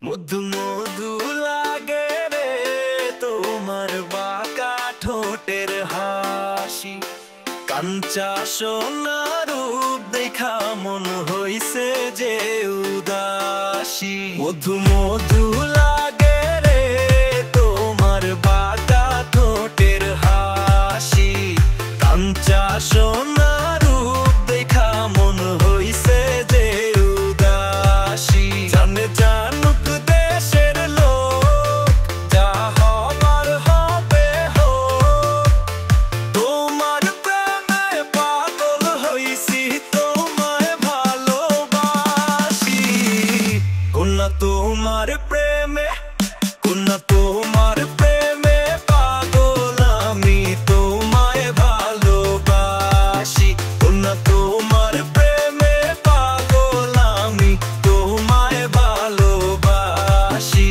মধু মধু লাগে রে তোমার বাঁকা ঠোঁটের হাসি। কাঞ্চা সোনা রূপ দেখা মন হইছে যে উদাসী। মধু মধু লাগে রে তোমার বাঁকা ঠোঁটের হাসি। কাঞ্চা সোনা রূপ দেখা মন হইছে যে উদাসী। জানে জানুক দেশের লোক, যা হবার হবে হোক। তোমার প্রেমে পাগল হইছি, তোমায় ভালোবাসি। কন্যা তোমার প্রেমে, কন্যা তোমার প্রেমে পাগল আমি, তোমায় ভালোবাসি। কন্যা তোমার প্রেমে পাগল আমি, তোমায় ভালোবাসি।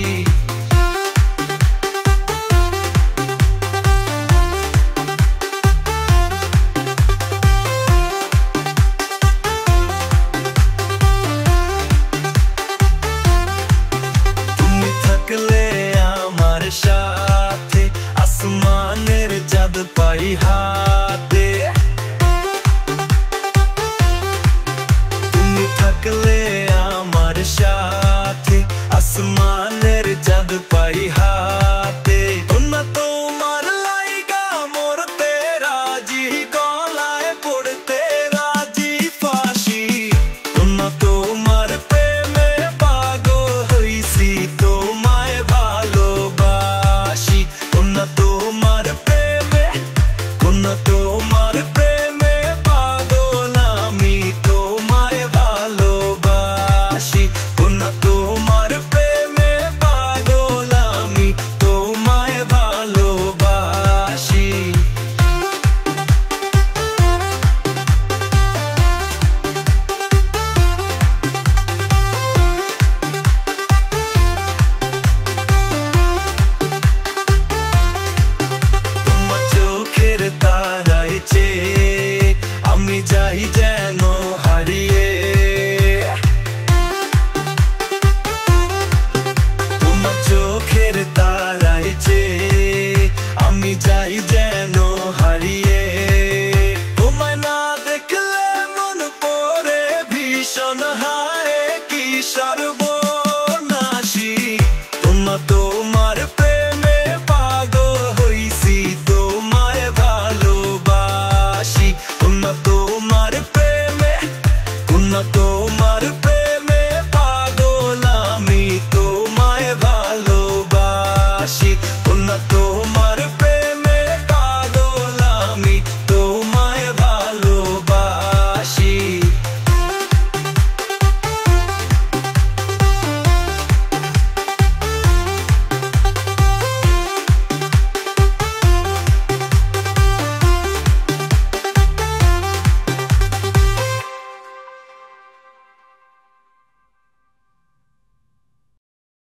তুমি থাকলে আমার সাথে, আসমানের চাঁদ পাই হাতে। তুমি থাকলে আমার সাথে, আসমানের চাঁদ পাই হাতে। কন্যা তোমার লাইগা মরতে রাজি, গলায় পড়তে রাজি ফাঁসি। কন্যা তোমার প্রেমে পাগল হইছি, তোমায় ভালোবাসি। কন্যা তোমার প্রেমে, কন্যা তোমার প্রেমে পাগল আমি, তোমায় ভালোবাসি। কন্যা তোমার প্রেমে পাগল আমি, তোমায় ভালোবাসি। তোমার চোখের তারায় চেয়ে আমি যাই যেন হারিয়ে। তোমার চোখের তারায় চেয়ে আমি যাই যেন হারিয়ে। তোমায় না দেখলে মন পড়ে ভীষণ হায় কি সর্বনাশী। তোমার তোমার প্রেম